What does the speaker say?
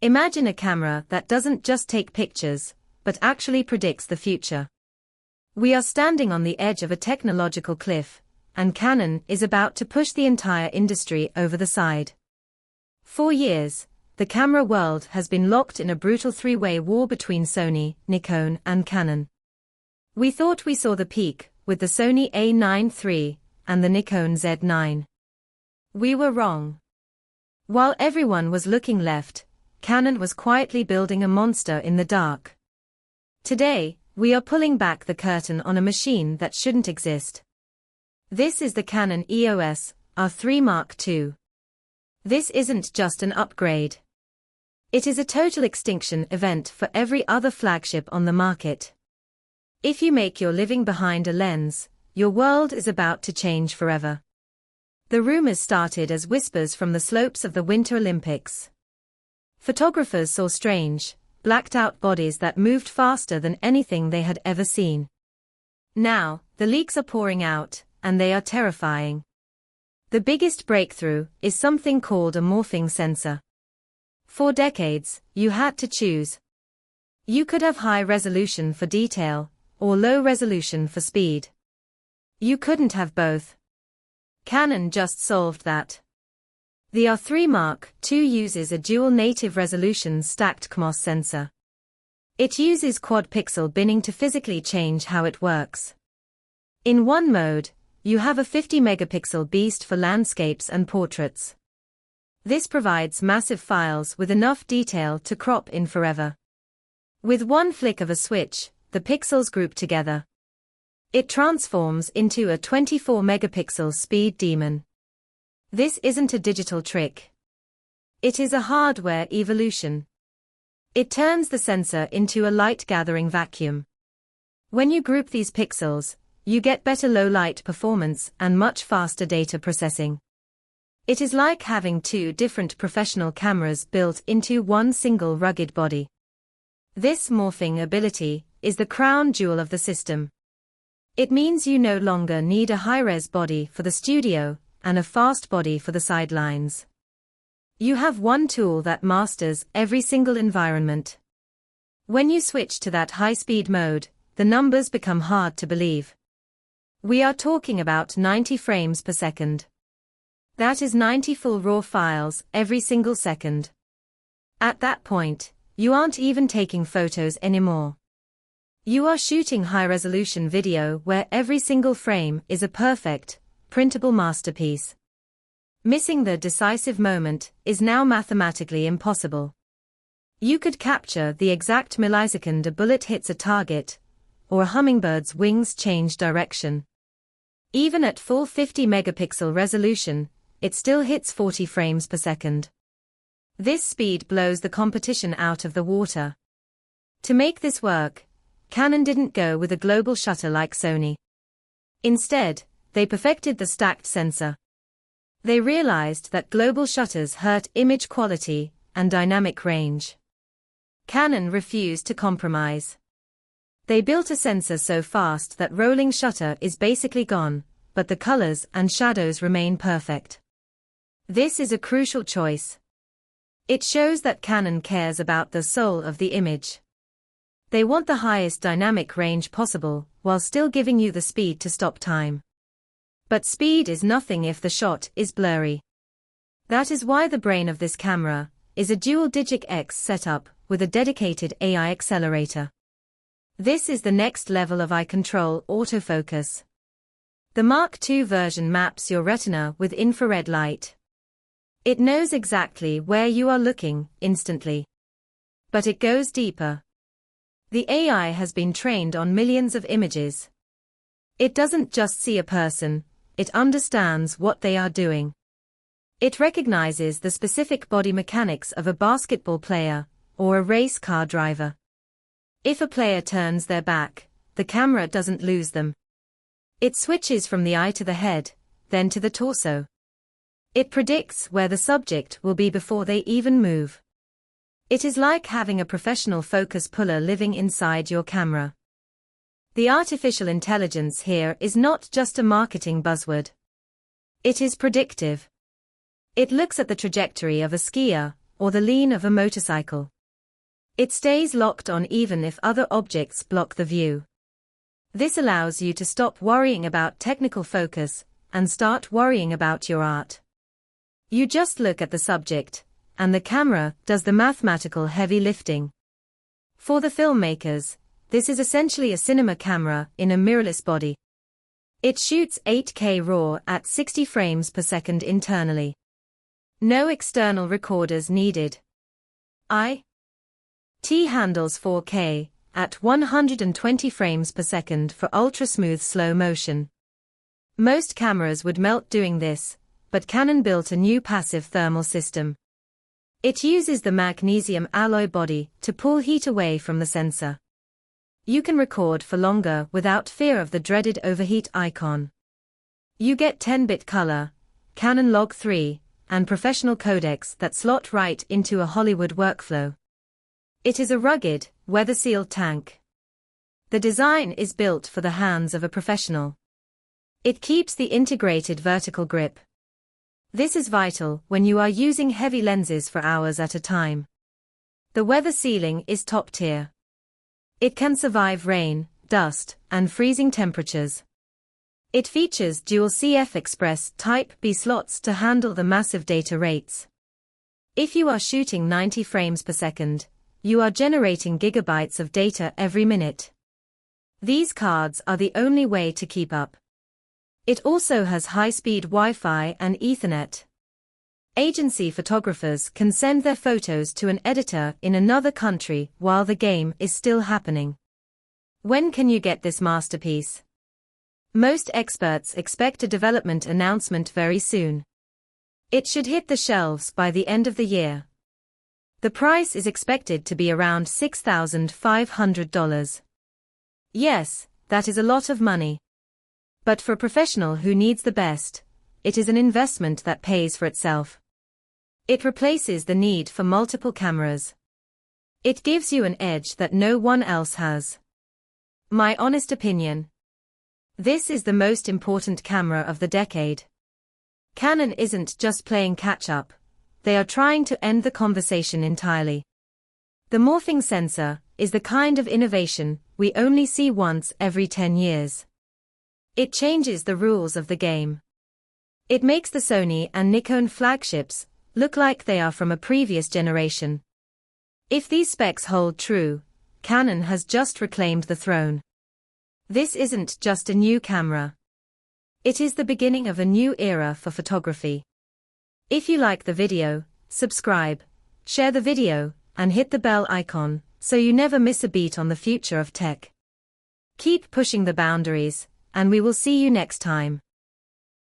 Imagine a camera that doesn't just take pictures, but actually predicts the future. We are standing on the edge of a technological cliff, and Canon is about to push the entire industry over the side. For years, the camera world has been locked in a brutal three-way war between Sony, Nikon, and Canon. We thought we saw the peak with the Sony A9 III and the Nikon Z9. We were wrong. While everyone was looking left, Canon was quietly building a monster in the dark. Today, we are pulling back the curtain on a machine that shouldn't exist. This is the Canon EOS R3 Mark II. This isn't just an upgrade. It is a total extinction event for every other flagship on the market. If you make your living behind a lens, your world is about to change forever. The rumors started as whispers from the slopes of the Winter Olympics. Photographers saw strange, blacked-out bodies that moved faster than anything they had ever seen. Now, the leaks are pouring out, and they are terrifying. The biggest breakthrough is something called a morphing sensor. For decades, you had to choose. You could have high resolution for detail, or low resolution for speed. You couldn't have both. Canon just solved that. The R3 Mark II uses a dual Native Resolution Stacked CMOS sensor. It uses quad-pixel binning to physically change how it works. In one mode, you have a 50-megapixel beast for landscapes and portraits. This provides massive files with enough detail to crop in forever. With one flick of a switch, the pixels group together. It transforms into a 24-megapixel speed demon. This isn't a digital trick. It is a hardware evolution. It turns the sensor into a light-gathering vacuum. When you group these pixels, you get better low-light performance and much faster data processing. It is like having two different professional cameras built into one single rugged body. This morphing ability is the crown jewel of the system. It means you no longer need a high-res body for the studio and a fast body for the sidelines. You have one tool that masters every single environment. When you switch to that high-speed mode, the numbers become hard to believe. We are talking about 90 frames per second. That is 90 full RAW files every single second. At that point, you aren't even taking photos anymore. You are shooting high-resolution video where every single frame is a perfect, printable masterpiece. Missing the decisive moment is now mathematically impossible. You could capture the exact millisecond a bullet hits a target, or a hummingbird's wings change direction. Even at full 50-megapixel resolution, it still hits 40 frames per second. This speed blows the competition out of the water. To make this work, Canon didn't go with a global shutter like Sony. Instead, they perfected the stacked sensor. They realized that global shutters hurt image quality and dynamic range. Canon refused to compromise. They built a sensor so fast that rolling shutter is basically gone, but the colors and shadows remain perfect. This is a crucial choice. It shows that Canon cares about the soul of the image. They want the highest dynamic range possible, while still giving you the speed to stop time. But speed is nothing if the shot is blurry. That is why the brain of this camera is a dual Digic X setup with a dedicated AI accelerator. This is the next level of eye control autofocus. The Mark II version maps your retina with infrared light. It knows exactly where you are looking instantly. But it goes deeper. The AI has been trained on millions of images. It doesn't just see a person, it understands what they are doing. It recognizes the specific body mechanics of a basketball player or a race car driver. If a player turns their back, the camera doesn't lose them. It switches from the eye to the head, then to the torso. It predicts where the subject will be before they even move. It is like having a professional focus puller living inside your camera. The artificial intelligence here is not just a marketing buzzword. It is predictive. It looks at the trajectory of a skier or the lean of a motorcycle. It stays locked on even if other objects block the view. This allows you to stop worrying about technical focus and start worrying about your art. You just look at the subject, and the camera does the mathematical heavy lifting. For the filmmakers, this is essentially a cinema camera in a mirrorless body. It shoots 8K RAW at 60 frames per second internally. No external recorders needed. IT handles 4K at 120 frames per second for ultra-smooth slow motion. Most cameras would melt doing this, but Canon built a new passive thermal system. It uses the magnesium alloy body to pull heat away from the sensor. You can record for longer without fear of the dreaded overheat icon. You get 10-bit color, Canon Log 3, and professional codecs that slot right into a Hollywood workflow. It is a rugged, weather-sealed tank. The design is built for the hands of a professional. It keeps the integrated vertical grip. This is vital when you are using heavy lenses for hours at a time. The weather sealing is top tier. It can survive rain, dust, and freezing temperatures. It features dual CF Express Type B slots to handle the massive data rates. If you are shooting 90 frames per second, you are generating gigabytes of data every minute. These cards are the only way to keep up. It also has high-speed Wi-Fi and Ethernet. Agency photographers can send their photos to an editor in another country while the game is still happening. When can you get this masterpiece? Most experts expect a development announcement very soon. It should hit the shelves by the end of the year. The price is expected to be around $6,500. Yes, that is a lot of money. But for a professional who needs the best, it is an investment that pays for itself. It replaces the need for multiple cameras. It gives you an edge that no one else has. My honest opinion. This is the most important camera of the decade. Canon isn't just playing catch-up, they are trying to end the conversation entirely. The morphing sensor is the kind of innovation we only see once every 10 years. It changes the rules of the game. It makes the Sony and Nikon flagships look like they are from a previous generation. If these specs hold true, Canon has just reclaimed the throne. This isn't just a new camera. It is the beginning of a new era for photography. If you like the video, subscribe, share the video, and hit the bell icon so you never miss a beat on the future of tech. Keep pushing the boundaries, and we will see you next time.